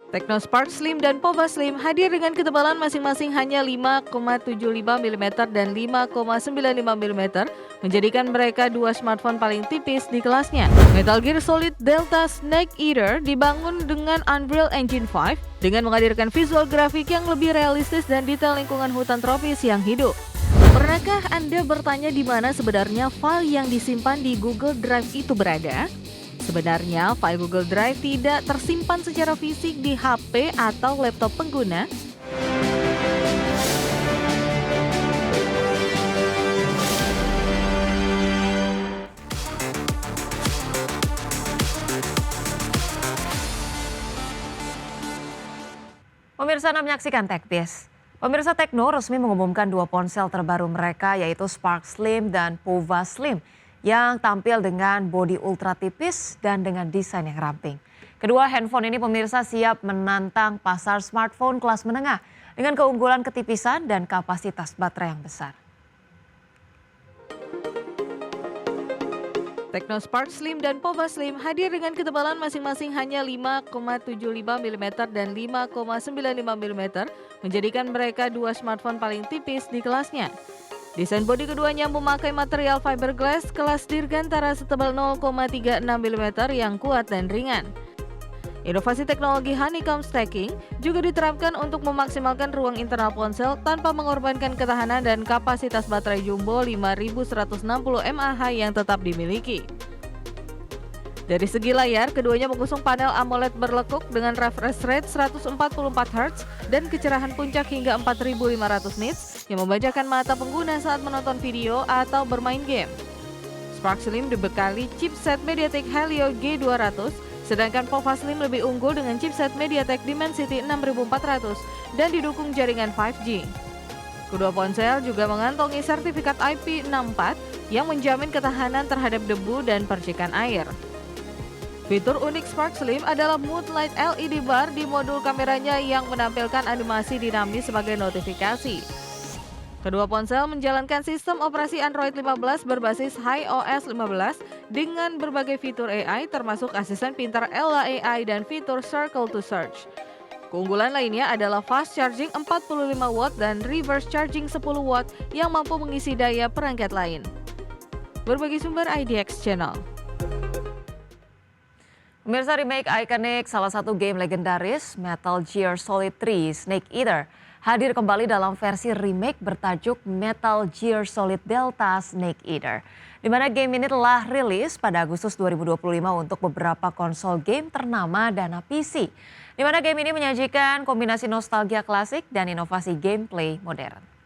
Technospark Slim dan Pova Slim hadir dengan ketebalan masing-masing hanya 5,75 mm dan 5,95 mm, menjadikan mereka dua smartphone paling tipis di kelasnya. Metal Gear Solid Delta Snake Eater dibangun dengan Unreal Engine 5 dengan menghadirkan visual grafik yang lebih realistis dan detail lingkungan hutan tropis yang hidup. Pernahkah Anda bertanya di mana sebenarnya file yang disimpan di Google Drive itu berada? Sebenarnya, file Google Drive tidak tersimpan secara fisik di HP atau laptop pengguna. Pemirsa, Anda menyaksikan TechBiz. Pemirsa, Tekno resmi mengumumkan dua ponsel terbaru mereka yaitu Spark Slim dan Pova Slim yang tampil dengan bodi ultra tipis dan dengan desain yang ramping. Kedua handphone ini pemirsa siap menantang pasar smartphone kelas menengah dengan keunggulan ketipisan dan kapasitas baterai yang besar. Technospark Slim dan Pova Slim hadir dengan ketebalan masing-masing hanya 5,75 mm dan 5,95 mm, menjadikan mereka dua smartphone paling tipis di kelasnya. Desain bodi keduanya memakai material fiberglass kelas dirgantara setebal 0,36 mm yang kuat dan ringan. Inovasi teknologi honeycomb stacking juga diterapkan untuk memaksimalkan ruang internal ponsel tanpa mengorbankan ketahanan dan kapasitas baterai jumbo 5160 mAh yang tetap dimiliki. Dari segi layar, keduanya mengusung panel AMOLED berlekuk dengan refresh rate 144 Hz dan kecerahan puncak hingga 4500 nits yang memanjakan mata pengguna saat menonton video atau bermain game. Spark Slim dibekali chipset MediaTek Helio G200, sedangkan Pova Slim lebih unggul dengan chipset MediaTek Dimensity 6400 dan didukung jaringan 5G. Kedua ponsel juga mengantongi sertifikat IP64 yang menjamin ketahanan terhadap debu dan percikan air. Fitur unik Spark Slim adalah Mood Light LED bar di modul kameranya yang menampilkan animasi dinamis sebagai notifikasi. Kedua ponsel menjalankan sistem operasi Android 15 berbasis iOS 15 dengan berbagai fitur AI termasuk asisten pintar Ella AI dan fitur Circle to Search. Keunggulan lainnya adalah fast charging 45 watt dan reverse charging 10 watt yang mampu mengisi daya perangkat lain. Berbagi sumber IDX Channel. Pemirsa, remake ikonik salah satu game legendaris Metal Gear Solid 3 Snake Eater hadir kembali dalam versi remake bertajuk Metal Gear Solid Delta Snake Eater, di mana game ini telah rilis pada Agustus 2025 untuk beberapa konsol game ternama dan PC, di mana game ini menyajikan kombinasi nostalgia klasik dan inovasi gameplay modern.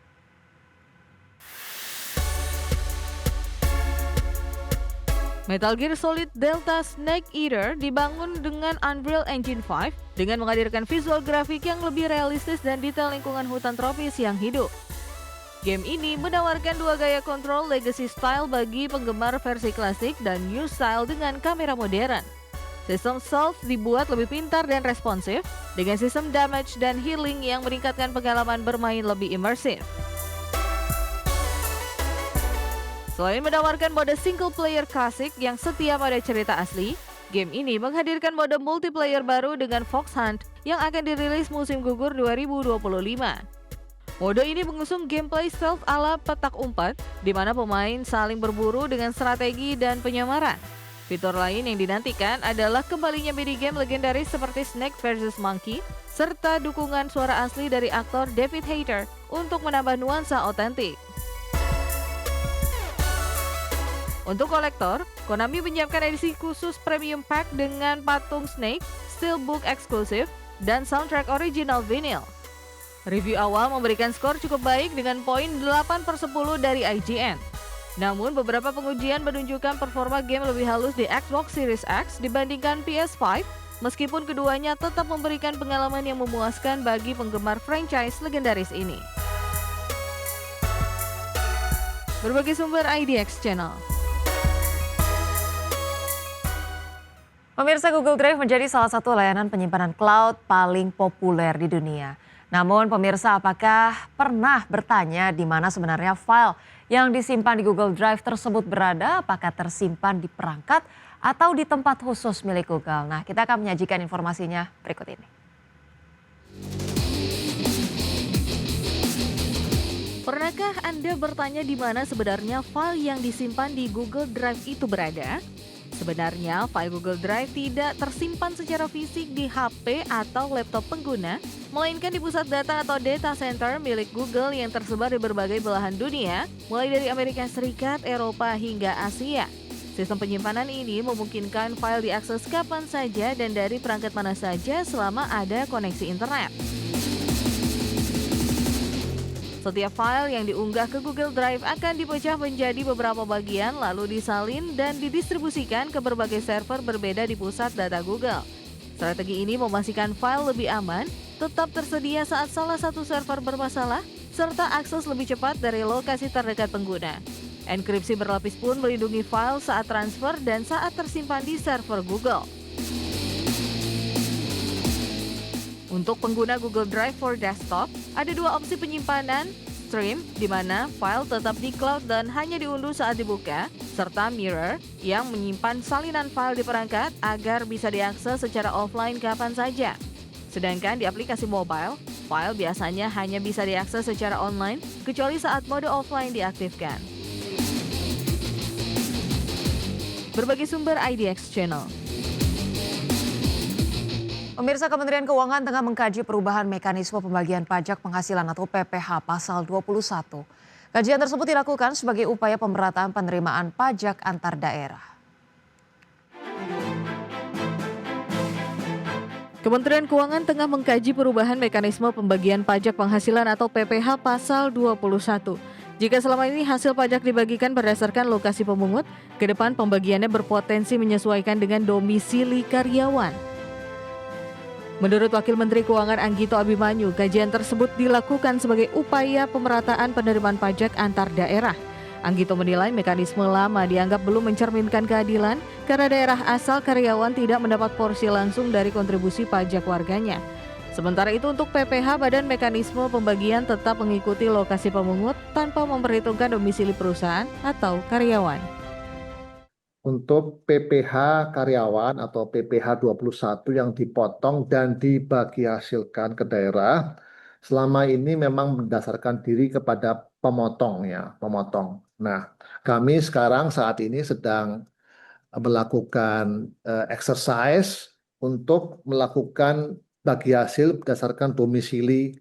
Metal Gear Solid Delta Snake Eater dibangun dengan Unreal Engine 5 dengan menghadirkan visual grafik yang lebih realistis dan detail lingkungan hutan tropis yang hidup. Game ini menawarkan dua gaya kontrol legacy style bagi penggemar versi klasik dan new style dengan kamera modern. Sistem stealth dibuat lebih pintar dan responsif dengan sistem damage dan healing yang meningkatkan pengalaman bermain lebih imersif. Selain menawarkan mode single player klasik yang setia pada cerita asli, game ini menghadirkan mode multiplayer baru dengan Fox Hunt yang akan dirilis musim gugur 2025. Mode ini mengusung gameplay stealth ala petak umpet, di mana pemain saling berburu dengan strategi dan penyamaran. Fitur lain yang dinantikan adalah kembalinya minigame legendaris seperti Snake vs Monkey, serta dukungan suara asli dari aktor David Hayter untuk menambah nuansa otentik. Untuk kolektor, Konami menyiapkan edisi khusus premium pack dengan patung Snake, steelbook eksklusif, dan soundtrack original vinyl. Review awal memberikan skor cukup baik dengan poin 8/10 dari IGN. Namun beberapa pengujian menunjukkan performa game lebih halus di Xbox Series X dibandingkan PS5, meskipun keduanya tetap memberikan pengalaman yang memuaskan bagi penggemar franchise legendaris ini. Berbagi sumber IDX Channel. Pemirsa, Google Drive menjadi salah satu layanan penyimpanan cloud paling populer di dunia. Namun pemirsa, apakah pernah bertanya di mana sebenarnya file yang disimpan di Google Drive tersebut berada? Apakah tersimpan di perangkat atau di tempat khusus milik Google? Nah, kita akan menyajikan informasinya berikut ini. Pernahkah Anda bertanya di mana sebenarnya file yang disimpan di Google Drive itu berada? Sebenarnya, file Google Drive tidak tersimpan secara fisik di HP atau laptop pengguna, melainkan di pusat data atau data center milik Google yang tersebar di berbagai belahan dunia, mulai dari Amerika Serikat, Eropa, hingga Asia. Sistem penyimpanan ini memungkinkan file diakses kapan saja dan dari perangkat mana saja selama ada koneksi internet. Setiap file yang diunggah ke Google Drive akan dipecah menjadi beberapa bagian lalu disalin dan didistribusikan ke berbagai server berbeda di pusat data Google. Strategi ini memastikan file lebih aman, tetap tersedia saat salah satu server bermasalah, serta akses lebih cepat dari lokasi terdekat pengguna. Enkripsi berlapis pun melindungi file saat transfer dan saat tersimpan di server Google. Untuk pengguna Google Drive for Desktop, ada dua opsi penyimpanan, Stream, di mana file tetap di cloud dan hanya diunduh saat dibuka, serta Mirror, yang menyimpan salinan file di perangkat agar bisa diakses secara offline kapan saja. Sedangkan di aplikasi mobile, file biasanya hanya bisa diakses secara online, kecuali saat mode offline diaktifkan. Berbagai sumber IDX Channel. Pemirsa, Kementerian Keuangan tengah mengkaji perubahan mekanisme pembagian pajak penghasilan atau PPh pasal 21. Kajian tersebut dilakukan sebagai upaya pemerataan penerimaan pajak antar daerah. Kementerian Keuangan tengah mengkaji perubahan mekanisme pembagian pajak penghasilan atau PPh pasal 21. Jika selama ini hasil pajak dibagikan berdasarkan lokasi pemungut, ke depan pembagiannya berpotensi menyesuaikan dengan domisili karyawan. Menurut Wakil Menteri Keuangan Anggito Abimanyu, kajian tersebut dilakukan sebagai upaya pemerataan penerimaan pajak antar daerah. Anggito menilai mekanisme lama dianggap belum mencerminkan keadilan karena daerah asal karyawan tidak mendapat porsi langsung dari kontribusi pajak warganya. Sementara itu untuk PPh, badan mekanisme pembagian tetap mengikuti lokasi pemungut tanpa memperhitungkan domisili perusahaan atau karyawan. Untuk PPh karyawan atau PPh 21 yang dipotong dan dibagi hasilkan ke daerah, selama ini memang mendasarkan diri kepada pemotong. Nah, kami sekarang saat ini sedang melakukan exercise untuk melakukan bagi hasil berdasarkan domisili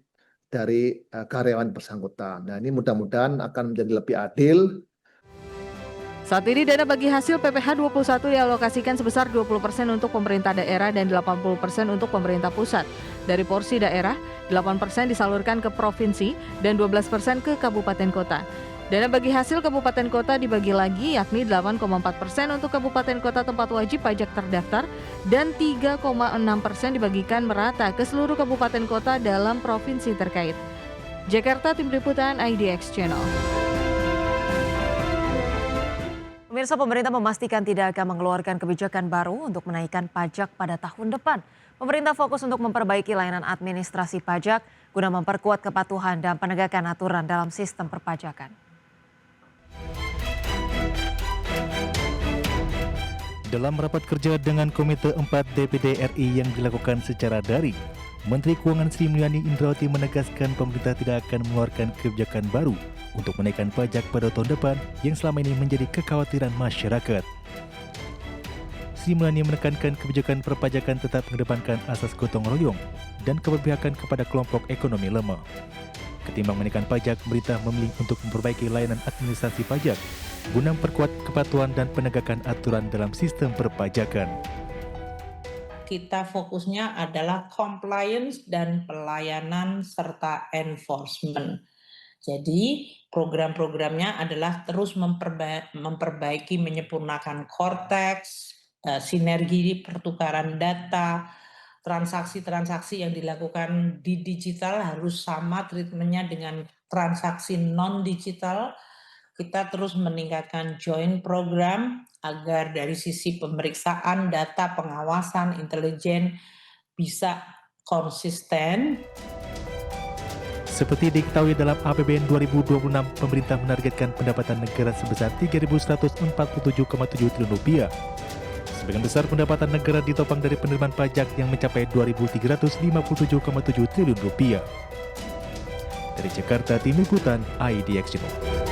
dari karyawan bersangkutan. Nah, ini mudah-mudahan akan menjadi lebih adil. Saat ini dana bagi hasil PPh 21 dialokasikan sebesar 20% untuk pemerintah daerah dan 80% untuk pemerintah pusat. Dari porsi daerah, 8% disalurkan ke provinsi dan 12% ke kabupaten kota. Dana bagi hasil kabupaten kota dibagi lagi, yakni 8,4% untuk kabupaten kota tempat wajib pajak terdaftar dan 3,6% dibagikan merata ke seluruh kabupaten kota dalam provinsi terkait. Jakarta, Tim Liputan IDX Channel. Pemirsa, pemerintah memastikan tidak akan mengeluarkan kebijakan baru untuk menaikkan pajak pada tahun depan. Pemerintah fokus untuk memperbaiki layanan administrasi pajak guna memperkuat kepatuhan dan penegakan aturan dalam sistem perpajakan. Dalam rapat kerja dengan Komite 4 DPD RI yang dilakukan secara daring, Menteri Keuangan Sri Mulyani Indrawati menegaskan pemerintah tidak akan mengeluarkan kebijakan baru untuk menaikkan pajak pada tahun depan yang selama ini menjadi kekhawatiran masyarakat. Sri Mulyani menekankan kebijakan perpajakan tetap mengedepankan asas gotong royong dan keberpihakan kepada kelompok ekonomi lemah. Ketimbang menaikkan pajak, pemerintah memilih untuk memperbaiki layanan administrasi pajak guna memperkuat kepatuhan dan penegakan aturan dalam sistem perpajakan. Kita fokusnya adalah compliance dan pelayanan serta enforcement. Jadi program-programnya adalah terus memperbaiki, menyempurnakan Cortex, sinergi pertukaran data, transaksi-transaksi yang dilakukan di digital harus sama treatmentnya dengan transaksi non-digital. Kita terus meningkatkan joint program agar dari sisi pemeriksaan data, pengawasan, intelijen bisa konsisten. Seperti diketahui dalam APBN 2026, pemerintah menargetkan pendapatan negara sebesar Rp3.147,7 triliun. Sebagian besar pendapatan negara ditopang dari penerimaan pajak yang mencapai Rp2.357,7 triliun. Dari Jakarta, Tim Liputan IDX Channel.